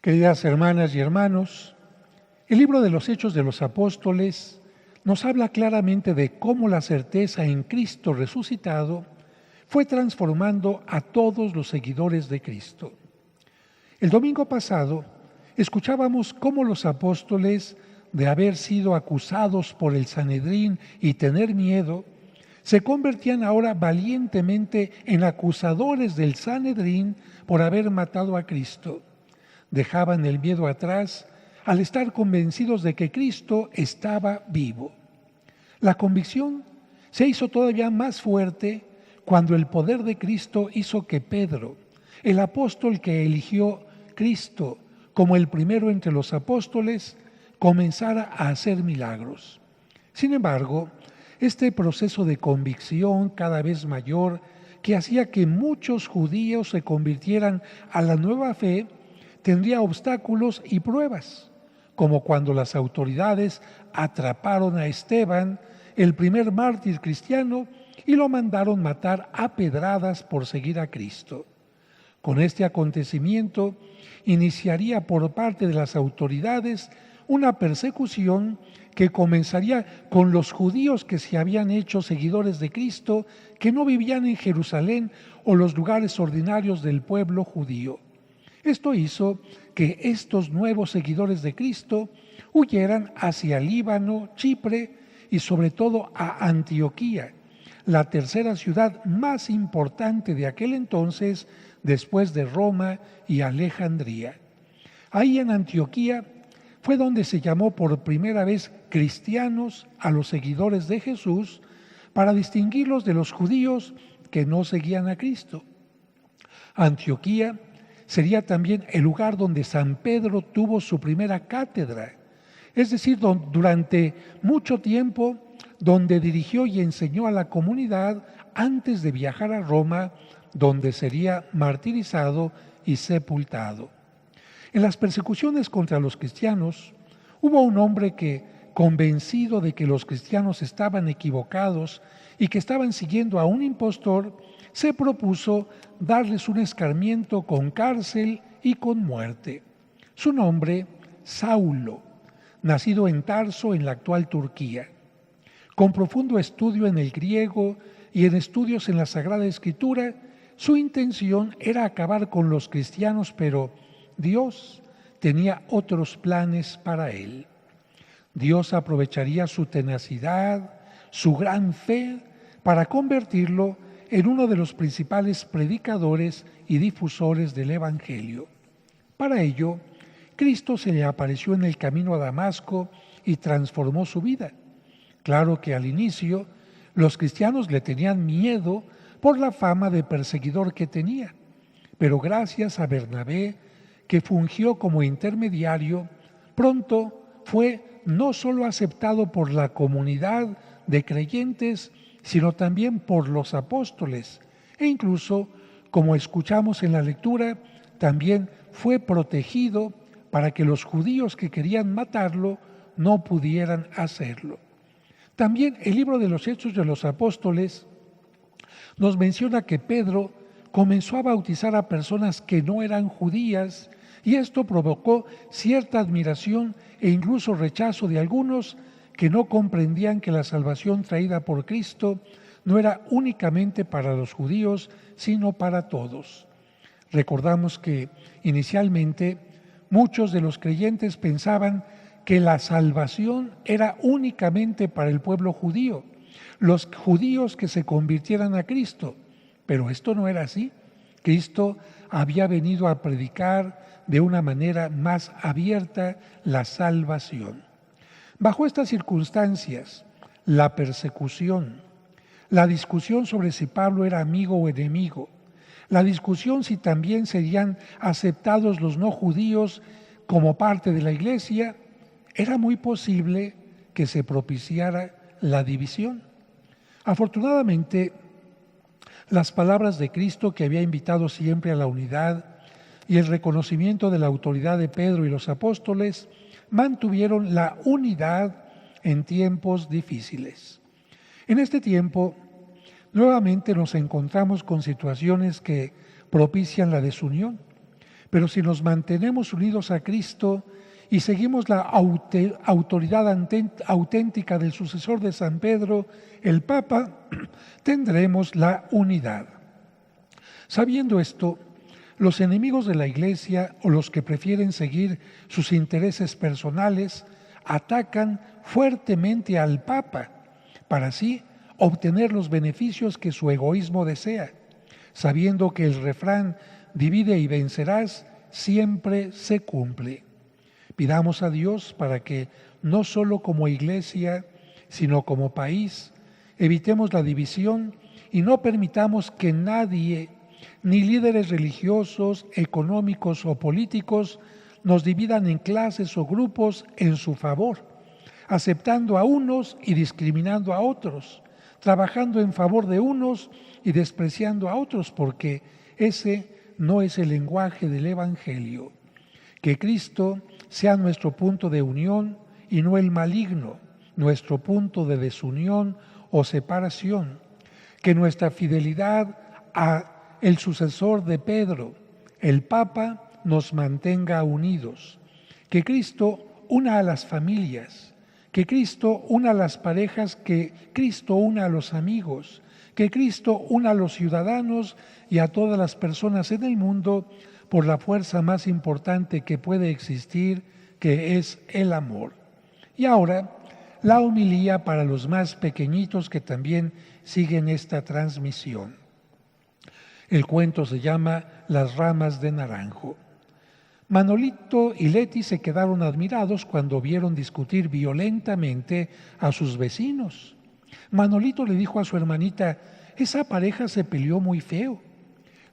Queridas hermanas y hermanos, el libro de los Hechos de los Apóstoles nos habla claramente de cómo la certeza en Cristo resucitado fue transformando a todos los seguidores de Cristo. El domingo pasado escuchábamos cómo los apóstoles, de haber sido acusados por el Sanedrín y tener miedo, se convertían ahora valientemente en acusadores del Sanedrín por haber matado a Cristo. Dejaban el miedo atrás al estar convencidos de que Cristo estaba vivo. La convicción se hizo todavía más fuerte cuando el poder de Cristo hizo que Pedro, el apóstol que eligió Cristo como el primero entre los apóstoles, comenzara a hacer milagros. Sin embargo, este proceso de convicción cada vez mayor que hacía que muchos judíos se convirtieran a la nueva fe tendría obstáculos y pruebas, como cuando las autoridades atraparon a Esteban, el primer mártir cristiano, y lo mandaron matar a pedradas por seguir a Cristo. Con este acontecimiento iniciaría por parte de las autoridades una persecución que comenzaría con los judíos que se habían hecho seguidores de Cristo, que no vivían en Jerusalén o los lugares ordinarios del pueblo judío. Esto hizo que estos nuevos seguidores de Cristo huyeran hacia Líbano, Chipre y sobre todo a Antioquía, la tercera ciudad más importante de aquel entonces después de Roma y Alejandría. Ahí en Antioquía fue donde se llamó por primera vez cristianos a los seguidores de Jesús para distinguirlos de los judíos que no seguían a Cristo. Antioquía sería también el lugar donde San Pedro tuvo su primera cátedra, es decir, durante mucho tiempo donde dirigió y enseñó a la comunidad antes de viajar a Roma, donde sería martirizado y sepultado. En las persecuciones contra los cristianos, hubo un hombre que, convencido de que los cristianos estaban equivocados y que estaban siguiendo a un impostor, se propuso darles un escarmiento con cárcel y con muerte. Su nombre, Saulo, nacido en Tarso, en la actual Turquía. Con profundo estudio en el griego y en estudios en la Sagrada Escritura, su intención era acabar con los cristianos, pero Dios tenía otros planes para él. Dios aprovecharía su tenacidad, su gran fe, para convertirlo en uno de los principales predicadores y difusores del Evangelio. Para ello, Cristo se le apareció en el camino a Damasco y transformó su vida. Claro que al inicio los cristianos le tenían miedo por la fama de perseguidor que tenía, pero gracias a Bernabé, que fungió como intermediario, pronto fue no solo aceptado por la comunidad de creyentes, sino también por los apóstoles, e incluso, como escuchamos en la lectura, también fue protegido para que los judíos que querían matarlo no pudieran hacerlo. También el libro de los Hechos de los Apóstoles nos menciona que Pedro comenzó a bautizar a personas que no eran judías y esto provocó cierta admiración e incluso rechazo de algunos que no comprendían que la salvación traída por Cristo no era únicamente para los judíos, sino para todos. Recordamos que inicialmente muchos de los creyentes pensaban que la salvación era únicamente para el pueblo judío, los judíos que se convirtieran a Cristo, pero esto no era así. Cristo había venido a predicar de una manera más abierta la salvación. Bajo estas circunstancias, la persecución, la discusión sobre si Pablo era amigo o enemigo, la discusión si también serían aceptados los no judíos como parte de la iglesia, era muy posible que se propiciara la división. Afortunadamente, las palabras de Cristo, que había invitado siempre a la unidad, y el reconocimiento de la autoridad de Pedro y los apóstoles mantuvieron la unidad en tiempos difíciles. En este tiempo, nuevamente nos encontramos con situaciones que propician la desunión, Pero si nos mantenemos unidos a Cristo y seguimos la autoridad auténtica del sucesor de San Pedro, el Papa, tendremos la unidad. Sabiendo esto, los enemigos de la Iglesia o los que prefieren seguir sus intereses personales atacan fuertemente al Papa para así obtener los beneficios que su egoísmo desea, sabiendo que el refrán divide y vencerás siempre se cumple. Pidamos a Dios para que no solo como Iglesia, sino como país, evitemos la división y no permitamos que nadie, ni líderes religiosos, económicos o políticos, nos dividan en clases o grupos en su favor, aceptando a unos y discriminando a otros, trabajando en favor de unos y despreciando a otros, porque ese no es el lenguaje del Evangelio. Que Cristo sea nuestro punto de unión y no el maligno, nuestro punto de desunión o separación. Que nuestra fidelidad a el sucesor de Pedro, el Papa, nos mantenga unidos. Que Cristo una a las familias, que Cristo una a las parejas, que Cristo una a los amigos, que Cristo una a los ciudadanos y a todas las personas en el mundo por la fuerza más importante que puede existir, que es el amor. Y ahora, la homilía para los más pequeñitos que también siguen esta transmisión. El cuento se llama Las ramas de naranjo. Manolito y Leti se quedaron admirados cuando vieron discutir violentamente a sus vecinos. Manolito le dijo a su hermanita: esa pareja se peleó muy feo.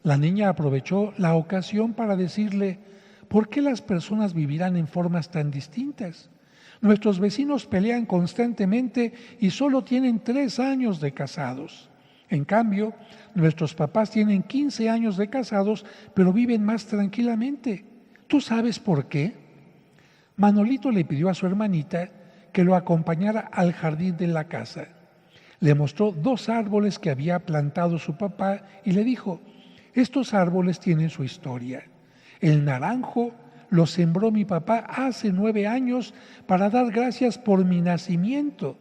La niña aprovechó la ocasión para decirle: ¿por qué las personas vivirán en formas tan distintas? Nuestros vecinos pelean constantemente y solo tienen 3 años de casados. En cambio, nuestros papás tienen 15 años de casados, pero viven más tranquilamente. ¿Tú sabes por qué? Manolito le pidió a su hermanita que lo acompañara al jardín de la casa. Le mostró 2 árboles que había plantado su papá y le dijo: estos árboles tienen su historia. El naranjo lo sembró mi papá hace 9 años para dar gracias por mi nacimiento,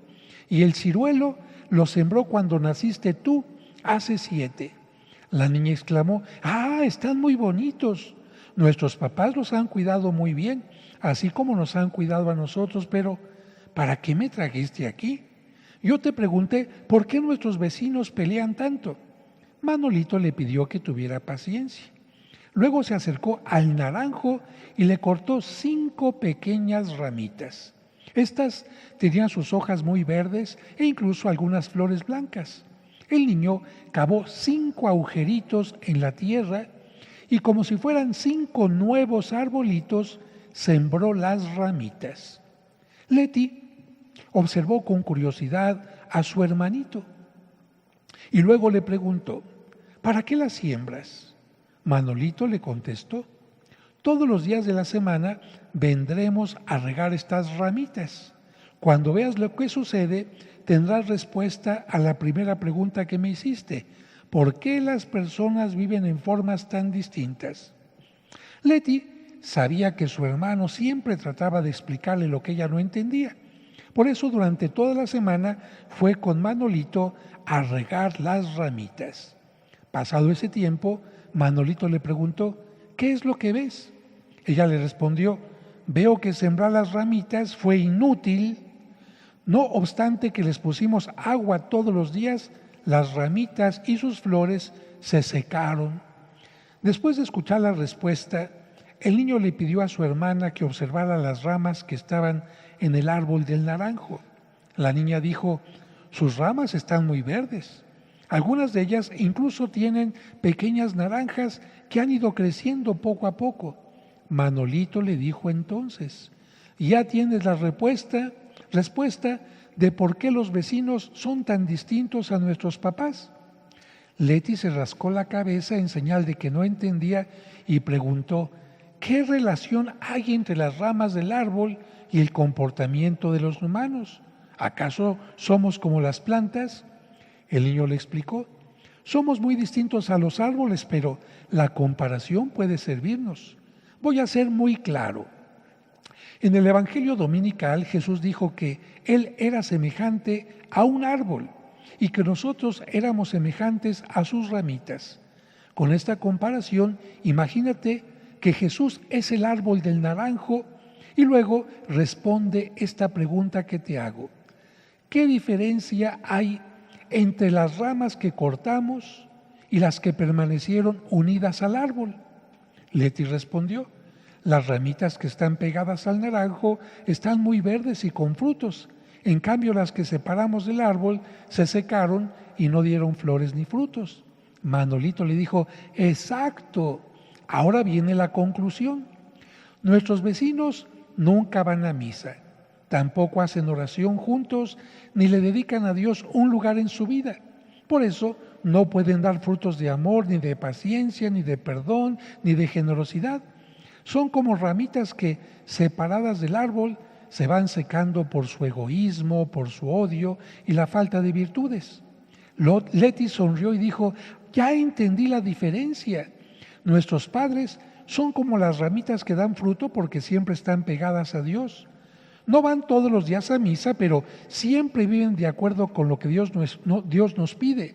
y el ciruelo lo sembró cuando naciste tú hace 7. La niña exclamó: ¡ah, están muy bonitos! Nuestros papás los han cuidado muy bien, así como nos han cuidado a nosotros, pero ¿para qué me trajiste aquí? Yo te pregunté, ¿por qué nuestros vecinos pelean tanto? Manolito le pidió que tuviera paciencia. Luego se acercó al naranjo y le cortó 5 pequeñas ramitas. Estas tenían sus hojas muy verdes e incluso algunas flores blancas. El niño cavó 5 agujeritos en la tierra y, como si fueran 5 nuevos arbolitos, sembró las ramitas. Leti observó con curiosidad a su hermanito y luego le preguntó: ¿para qué las siembras? Manolito le contestó: todos los días de la semana vendremos a regar estas ramitas. Cuando veas lo que sucede, tendrás respuesta a la primera pregunta que me hiciste: ¿por qué las personas viven en formas tan distintas? Leti sabía que su hermano siempre trataba de explicarle lo que ella no entendía. Por eso durante toda la semana fue con Manolito a regar las ramitas. Pasado ese tiempo, Manolito le preguntó: ¿qué es lo que ves? Ella le respondió: veo que sembrar las ramitas fue inútil. No obstante que les pusimos agua todos los días, las ramitas y sus flores se secaron. Después de escuchar la respuesta, el niño le pidió a su hermana que observara las ramas que estaban en el árbol del naranjo. La niña dijo: sus ramas están muy verdes. Algunas de ellas incluso tienen pequeñas naranjas que han ido creciendo poco a poco. Manolito le dijo entonces: ya tienes la respuesta de por qué los vecinos son tan distintos a nuestros papás. Leti se rascó la cabeza en señal de que no entendía y preguntó: ¿qué relación hay entre las ramas del árbol y el comportamiento de los humanos? ¿Acaso somos como las plantas? El niño le explicó: somos muy distintos a los árboles, pero la comparación puede servirnos. Voy a ser muy claro. En el Evangelio dominical Jesús dijo que Él era semejante a un árbol y que nosotros éramos semejantes a sus ramitas. Con esta comparación, imagínate que Jesús es el árbol del naranjo y luego responde esta pregunta que te hago. ¿Qué diferencia hay entre las ramas que cortamos y las que permanecieron unidas al árbol? Leti respondió, las ramitas que están pegadas al naranjo están muy verdes y con frutos. En cambio, las que separamos del árbol se secaron y no dieron flores ni frutos. Manolito le dijo, exacto, ahora viene la conclusión. Nuestros vecinos nunca van a misa, tampoco hacen oración juntos, ni le dedican a Dios un lugar en su vida. Por eso no pueden dar frutos de amor, ni de paciencia, ni de perdón, ni de generosidad. Son como ramitas que, separadas del árbol, se van secando por su egoísmo, por su odio y la falta de virtudes. Leti sonrió y dijo, ya entendí la diferencia. Nuestros padres son como las ramitas que dan fruto porque siempre están pegadas a Dios. No van todos los días a misa, pero siempre viven de acuerdo con lo que Dios nos pide.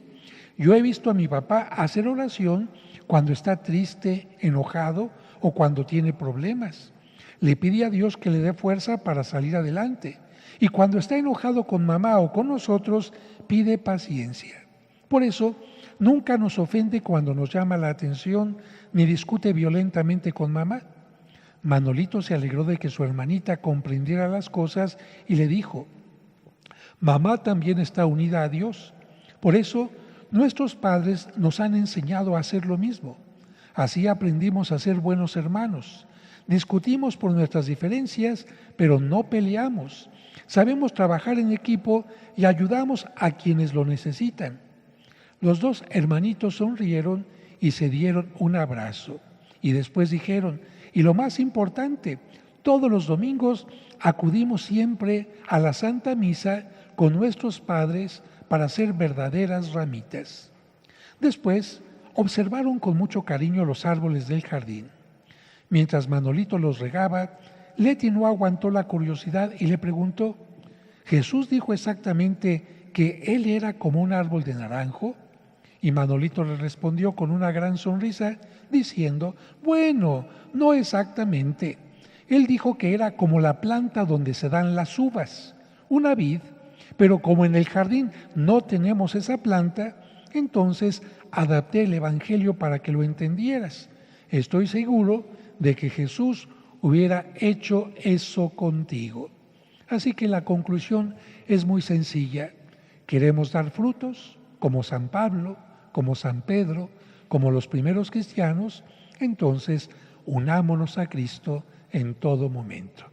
Yo he visto a mi papá hacer oración cuando está triste, enojado o cuando tiene problemas. Le pide a Dios que le dé fuerza para salir adelante. Y cuando está enojado con mamá o con nosotros, pide paciencia. Por eso, nunca nos ofende cuando nos llama la atención, ni discute violentamente con mamá. Manolito se alegró de que su hermanita comprendiera las cosas y le dijo, mamá también está unida a Dios. Por eso, nuestros padres nos han enseñado a hacer lo mismo. Así aprendimos a ser buenos hermanos. Discutimos por nuestras diferencias, pero no peleamos. Sabemos trabajar en equipo y ayudamos a quienes lo necesitan. Los dos hermanitos sonrieron y se dieron un abrazo. Y después dijeron, y lo más importante, todos los domingos acudimos siempre a la Santa Misa con nuestros padres para ser verdaderas ramitas. Después observaron con mucho cariño los árboles del jardín. Mientras Manolito los regaba, Leti no aguantó la curiosidad y le preguntó, ¿Jesús dijo exactamente que él era como un árbol de naranjo? Y Manolito le respondió con una gran sonrisa, diciendo, bueno, no exactamente. Él dijo que era como la planta donde se dan las uvas, una vid, pero como en el jardín no tenemos esa planta, entonces adapté el Evangelio para que lo entendieras. Estoy seguro de que Jesús hubiera hecho eso contigo. Así que la conclusión es muy sencilla. ¿Queremos dar frutos como San Pablo, como San Pedro, como los primeros cristianos? Entonces, unámonos a Cristo en todo momento.